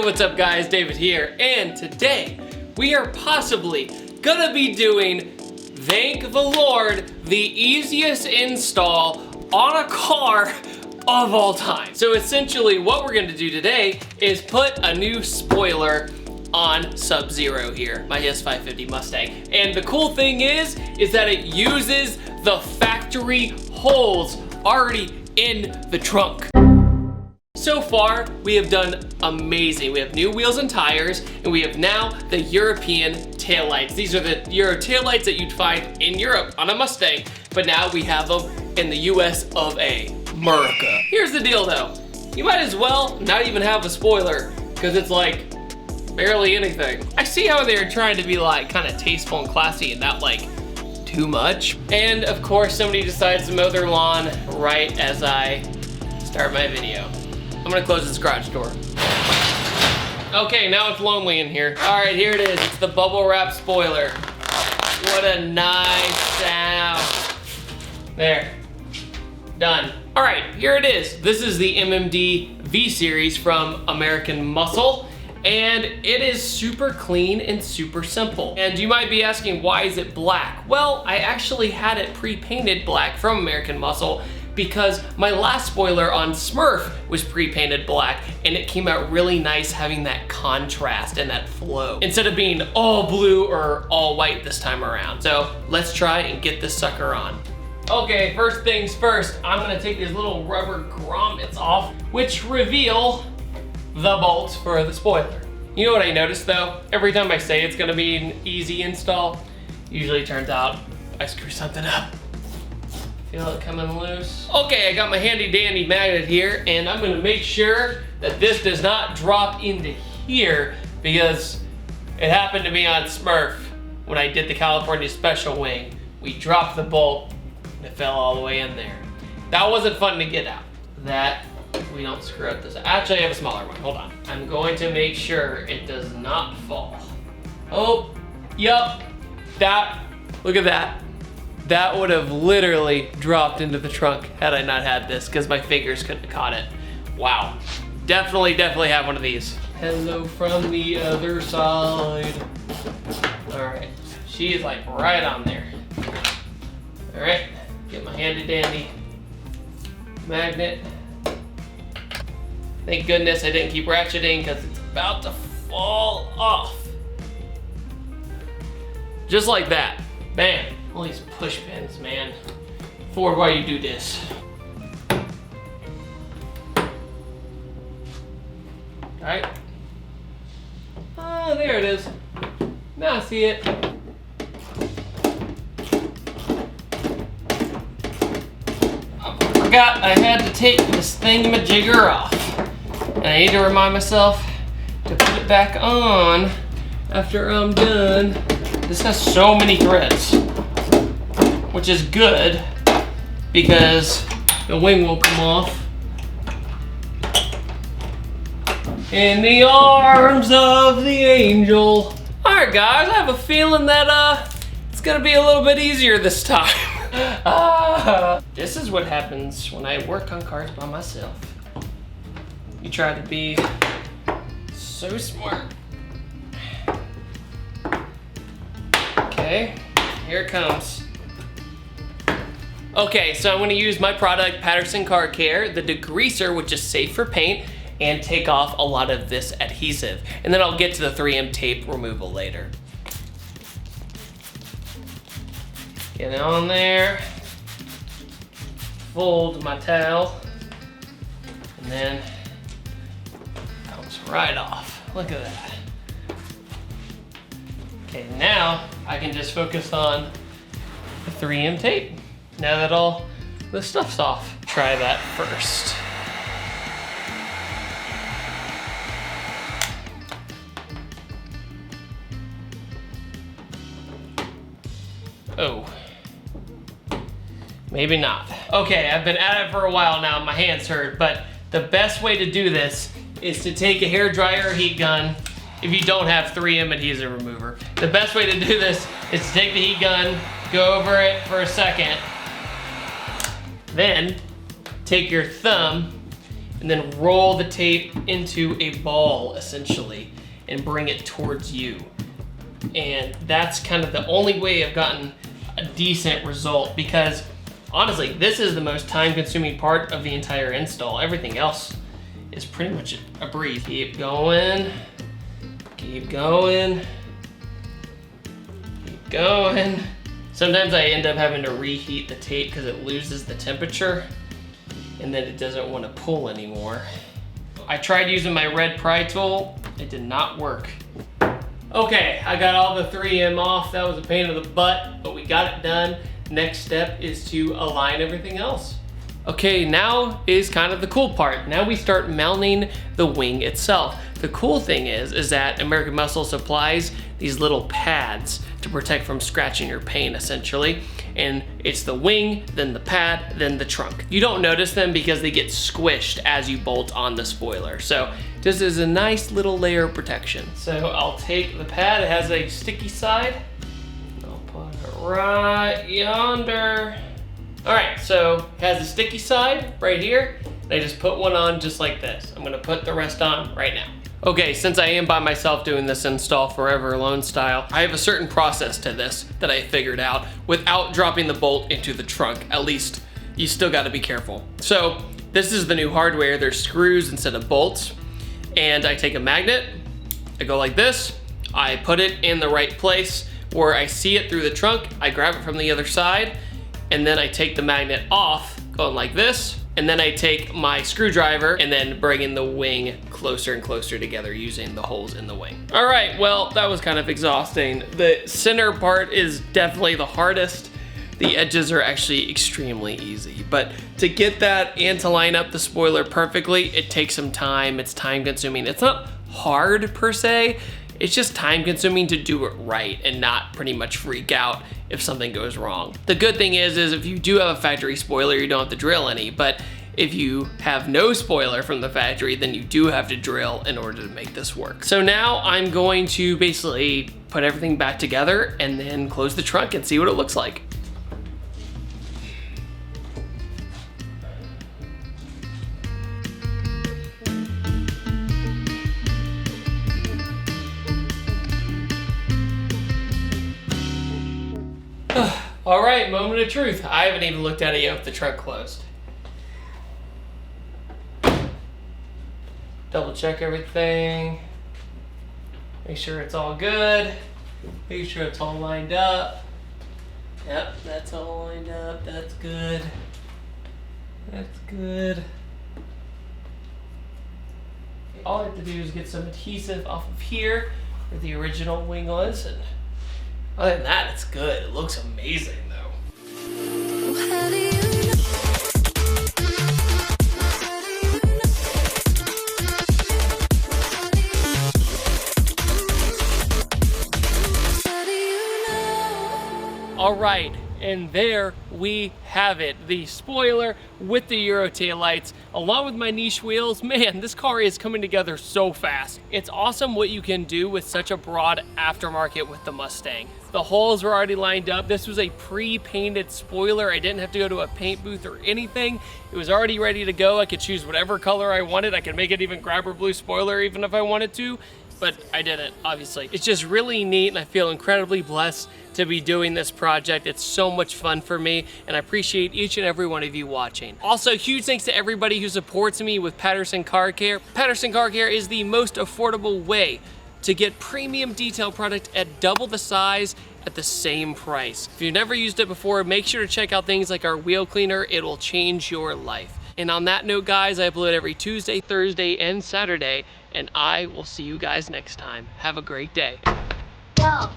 what's up guys, David here, and today we are possibly gonna be doing, thank the Lord, the easiest install on a car of all time. So essentially what we're gonna do today is put a new spoiler on SUBZERO here, my S550 Mustang. And the cool thing is that it uses the factory holes already in the trunk. So far, we have done amazing. We have new wheels and tires, and we have now the European taillights. These are the Euro taillights that you'd find in Europe on a Mustang, but now we have them in the US of A, America. Here's the deal though, you might as well not even have a spoiler, because it's like barely anything. I see how they're trying to be like kind of tasteful and classy and not like too much. And of course, somebody decides to mow their lawn right as I start my video. I'm gonna close this garage door. Okay, now it's lonely in here. All right, here it is. It's the bubble wrap spoiler. What a nice sound. There, done. All right, here it is. This is the MMD V series from American Muscle, and it is super clean and super simple. And you might be asking, why is it black? Well, I actually had it pre-painted black from American Muscle because my last spoiler on Smurf was pre-painted black, and it came out really nice having that contrast and that flow instead of being all blue or all white this time around. So let's try and get this sucker on. Okay, first things first, I'm gonna take these little rubber grommets off, which reveal the bolts for the spoiler. You know what I noticed though? Every time I say it's gonna be an easy install, usually turns out I screw something up. Feel it coming loose? Okay, I got my handy dandy magnet here, and I'm gonna make sure that this does not drop into here, because it happened to me on Smurf when I did the California Special Wing. We dropped the bolt and it fell all the way in there. That wasn't fun to get out. That we don't screw up this. Actually, I have a smaller one, hold on. I'm going to make sure it does not fall. Oh, yup, look at that. That would have literally dropped into the trunk had I not had this, because my fingers couldn't have caught it. Wow, definitely have one of these. Hello from the other side. All right, she is like right on there. All right, get my handy dandy magnet. Thank goodness I didn't keep ratcheting, because it's about to fall off. Just like that, bam. All these push pins, man. Ford, why you do this? Alright. Oh, there it is. Now I see it. I forgot I had to take this thingamajigger off. And I need to remind myself to put it back on after I'm done. This has so many threads, which is good because the wing will come off. In the arms of the angel. All right, guys, I have a feeling that it's gonna be a little bit easier this time. This is what happens when I work on cars by myself. You try to be so smart. Okay, here it comes. Okay, so I'm gonna use my product, Patterson Car Care, the degreaser, which is safe for paint, and take off a lot of this adhesive. And then I'll get to the 3M tape removal later. Get it on there, fold my towel, and then it comes right off. Look at that. Okay, now I can just focus on the 3M tape. Now that all the stuff's off. Try that first. Oh, maybe not. Okay, I've been at it for a while now, my hands hurt, but the best way to do this is to take a hairdryer or heat gun if you don't have 3M adhesive remover. The best way to do this is to take the heat gun, go over it for a second, then take your thumb and then roll the tape into a ball, essentially, and bring it towards you. And that's kind of the only way I've gotten a decent result, because honestly, this is the most time-consuming part of the entire install. Everything else is pretty much a breeze. Keep going, keep going, keep going. Sometimes I end up having to reheat the tape because it loses the temperature and then it doesn't want to pull anymore. I tried using my red pry tool. It did not work. Okay, I got all the 3M off. That was a pain in the butt, but we got it done. Next step is to align everything else. Okay, now is kind of the cool part. Now we start mounting the wing itself. The cool thing is that American Muscle supplies these little pads to protect from scratching your paint, essentially. And it's the wing, then the pad, then the trunk. You don't notice them because they get squished as you bolt on the spoiler. So this is a nice little layer of protection. So I'll take the pad, it has a sticky side. I'll put it right yonder. All right, so it has a sticky side right here. And I just put one on just like this. I'm gonna put the rest on right now. Okay, since I am by myself doing this install forever alone style, I have a certain process to this that I figured out without dropping the bolt into the trunk. At least, you still gotta be careful. So, this is the new hardware. There's screws instead of bolts. And I take a magnet, I go like this, I put it in the right place where I see it through the trunk, I grab it from the other side, and then I take the magnet off, going like this, and then I take my screwdriver and then bring in the wing closer and closer together using the holes in the wing. All right, well, that was kind of exhausting. The center part is definitely the hardest. The edges are actually extremely easy, but to get that and to line up the spoiler perfectly, it takes some time, it's time consuming. It's not hard per se, it's just time consuming to do it right and not pretty much freak out if something goes wrong. The good thing is if you do have a factory spoiler, you don't have to drill any, but if you have no spoiler from the factory, then you do have to drill in order to make this work. So now I'm going to basically put everything back together and then close the trunk and see what it looks like. All right, moment of truth. I haven't even looked at it yet with the trunk closed. Double check everything. Make sure it's all good. Make sure it's all lined up. Yep, that's all lined up. That's good. That's good. All I have to do is get some adhesive off of here where the original wing was, and other than that, it's good. It looks amazing, though. All right, and there we have it. The spoiler with the Euro taillights, along with my niche wheels. Man, this car is coming together so fast. It's awesome what you can do with such a broad aftermarket with the Mustang. The holes were already lined up. This was a pre-painted spoiler. I didn't have to go to a paint booth or anything. It was already ready to go. I could choose whatever color I wanted. I could make it even grabber blue spoiler even if I wanted to, but I didn't, obviously. It's just really neat, and I feel incredibly blessed to be doing this project. It's so much fun for me, and I appreciate each and every one of you watching. Also, huge thanks to everybody who supports me with Patterson Car Care. Patterson Car Care is the most affordable way to get premium detail product at double the size at the same price. If you've never used it before, make sure to check out things like our wheel cleaner. It will change your life. And on that note, guys, I upload every Tuesday, Thursday, and Saturday, and I will see you guys next time. Have a great day. Go.